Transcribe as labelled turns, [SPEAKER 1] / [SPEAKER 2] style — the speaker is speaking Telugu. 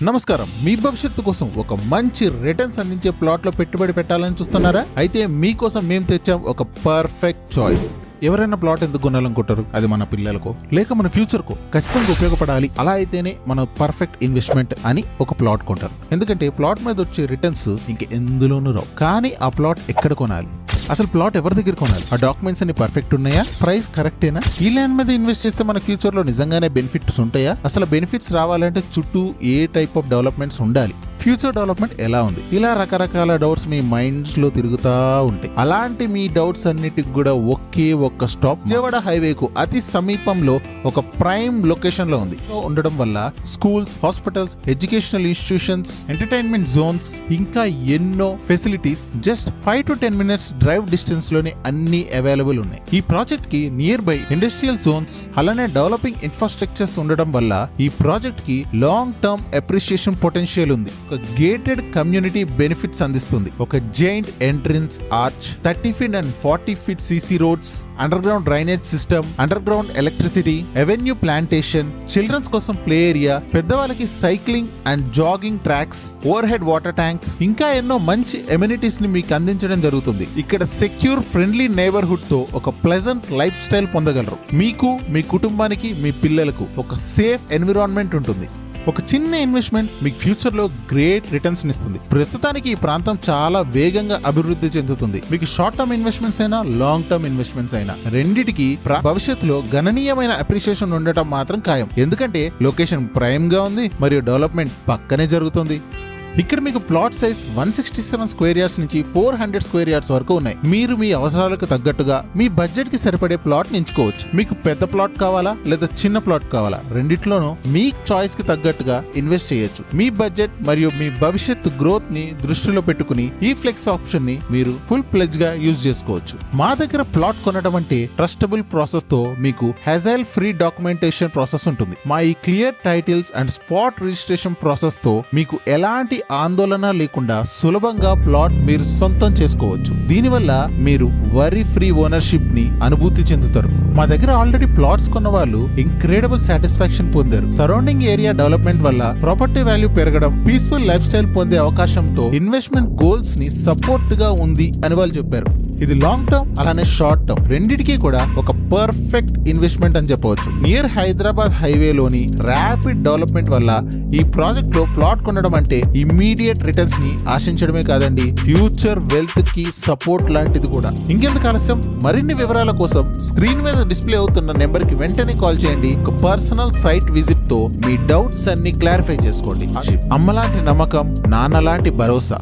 [SPEAKER 1] నమస్కారం. మీ భవిష్యత్తు కోసం ఒక మంచి రిటర్న్స్ అందించే ప్లాట్ లో పెట్టుబడి పెట్టాలని చూస్తున్నారా? అయితే మీకోసం మేము తెచ్చాం ఒక పర్ఫెక్ట్ చాయిస్. ఎవరైనా ప్లాట్ ఎందుకు కొనాలనుకుంటారు? అది మన పిల్లలకు లేక మన ఫ్యూచర్ కు ఖచ్చితంగా ఉపయోగపడాలి. అలా అయితేనే మన పర్ఫెక్ట్ ఇన్వెస్ట్మెంట్ అని ఒక ప్లాట్ కొంటారు. ఎందుకంటే ప్లాట్ మీద వచ్చే రిటర్న్స్ ఇంక ఎందులోనూ రావు. కానీ ఆ ప్లాట్ ఎక్కడ కొనాలి? అసలు ప్లాట్ ఎవరి దగ్గర కొనాలి? ఆ డాక్యుమెంట్స్ అన్ని పర్ఫెక్ట్ ఉన్నాయా? ప్రైస్ కరెక్టేనా? ఈ ల్యాండ్ మీద ఇన్వెస్ట్ చేస్తే మన ఫ్యూచర్ లో నిజంగానే బెనిఫిట్స్ ఉంటాయా? అసలు బెనిఫిట్స్ రావాలంటే చుట్టూ ఏ టైప్ ఆఫ్ డెవలప్మెంట్స్ ఉండాలి? ఫ్యూచర్ డెవలప్మెంట్ ఎలా ఉంది? ఇలా రకరకాల డౌట్స్ మీ మైండ్స్ లో తిరుగుతా ఉంటాయి. అలాంటి మీ డౌట్స్ అన్నిటికి కూడా ఒకే ఒక్క స్టాప్ విజయవాడ హైవేకు అతి సమీపంలో ఒక ప్రైమ్ లొకేషన్ లో ఉంది. ఉండడం వల్ల schools, hospitals, educational institutions, entertainment Jones ఇంకా ఎన్నో facilities just 5 to 10 minutes drive distance లోనే అన్ని అవైలబుల్ ఉన్నాయి. ఈ ప్రాజెక్ట్ కి నియర్ బై ఇండస్ట్రియల్ జోన్స్ అలానే డెవలపింగ్ ఇన్ఫ్రాస్ట్రక్చర్స్ ఉండడం వల్ల ఈ ప్రాజెక్ట్ కి లాంగ్ టర్మ్ అప్రిషియేషన్ పొటెన్షియల్ ఉంది. ఒక గేటెడ్ కమ్యూనిటీ బెనిఫిట్స్ అందిస్తుంది. ఒక giant entrance arch, 30 feet and 40 feet CC roads, underground drainage system, underground electricity, avenue plantation, children's కోసం ప్లే ఏరియా, పెద్దవాళ్ళకి cycling and jogging tracks, overhead water tank ఇంకా ఎన్నో మంచి ఎమ్యూనిటీస్ ని మీకు అందించడం జరుగుతుంది. ఇక్కడ సెక్యూర్ ఫ్రెండ్లీ నైబర్హుడ్ తో ఒక ప్లెజెంట్ లైఫ్ స్టైల్ పొందగలరు. మీకు, మీ కుటుంబానికి, మీ పిల్లలకు ఒక సేఫ్ ఎన్విరాన్మెంట్ ఉంటుంది. ఒక చిన్న ఇన్వెస్ట్మెంట్ మీకు ఫ్యూచర్ లో గ్రేట్ రిటర్న్స్ ఇస్తుంది. ప్రస్తుతానికి ఈ ప్రాంతం చాలా వేగంగా అభివృద్ధి చెందుతుంది. మీకు షార్ట్ టర్మ్ ఇన్వెస్ట్మెంట్స్ అయినా లాంగ్ టర్మ్ ఇన్వెస్ట్మెంట్స్ అయినా రెండిటికి భవిష్యత్తులో గణనీయమైన అప్రిషియేషన్ ఉండటం మాత్రం ఖాయం. ఎందుకంటే లొకేషన్ ప్రైమ్ గా ఉంది మరియు డెవలప్మెంట్ పక్కనే జరుగుతుంది. ఇక్కడ మీకు ప్లాట్ సైజ్ 167 స్క్వేర్ యార్డ్స్ నుంచి 400 స్క్వేర్ యార్డ్స్ వరకు ఉన్నాయి. మీరు మీ అవసరాలకు తగ్గట్టుగా మీ బడ్జెట్ కి సరిపడే ప్లాట్ ఎంచుకోవచ్చు. మీకు పెద్ద ప్లాట్ కావాలా లేదా చిన్న ప్లాట్ కావాలా? రెండిట్లోనూ మీ చాయిస్ కి తగ్గట్టుగా ఇన్వెస్ట్ చేయొచ్చు. మీ బడ్జెట్ మరియు మీ భవిష్యత్తు గ్రోత్ ని దృష్టిలో పెట్టుకుని ఈ ఫ్లెక్స్ ఆప్షన్ ని మీరు ఫుల్ ప్లెజ్ గా యూజ్ చేసుకోవచ్చు. మా దగ్గర ప్లాట్ కొనడం అంటే ట్రస్టబుల్ ప్రాసెస్ తో మీకు హెజైల్ ఫ్రీ డాక్యుమెంటేషన్ ప్రాసెస్ ఉంటుంది. మా ఈ clear titles and spot registration process తో మీకు ఎలాంటి ఆందోళన లేకుండా సులభంగా ప్లాట్ మీరు సొంతం చేసుకోవచ్చు. దీనివల్ల మీరు వరీ ఫ్రీ ఓనర్షిప్ ని అనుభూతి చెందుతారు. మా దగ్గర ఆల్రెడీ ప్లాట్స్ కొన్న వాళ్ళు ఇంక్రెడిబుల్ సాటిస్ఫాక్షన్ పొందారు. సరౌండింగ్ ఏరియా డెవలప్మెంట్ వల్ల ప్రాపర్టీ వాల్యూ పెరగడం, పీస్ఫుల్ లైఫ్ స్టైల్ పొందే అవకాశంతో ఇన్వెస్ట్మెంట్ గోల్స్ ని సపోర్ట్ గా ఉంది అని వాళ్ళు చెప్పారు. ఇది లాంగ్ టర్మ్ అలానే షార్ట్ టర్మ్ రెండిటికి కూడా ఒక పర్ఫెక్ట్ ఇన్వెస్ట్మెంట్ అని చెప్పవచ్చు. నియర్ హైదరాబాద్ హైవేలోని ర్యాపిడ్ డెవలప్మెంట్ వల్ల ఈ ప్రాజెక్ట్ లో ప్లాట్ కొనడం అంటే ఇమ్మీడియట్ రిటర్న్స్ ని ఆశించడమే కాదండి, ఫ్యూచర్ వెల్త్ కి సపోర్ట్ లాంటిది కూడా. ఇంకెందుకు ఆలస్యం? మరిన్ని వివరాల కోసం స్క్రీన్ మీద డిస్ప్లే అవుతున్న నెంబర్ కి వెంటనే కాల్ చేయండి. ఒక పర్సనల్ సైట్ విజిట్ తో మీ డౌట్స్ అన్ని క్లారిఫై చేసుకోండి. అమ్మలాంటి నమ్మకం, నాన్నలాంటి భరోసా.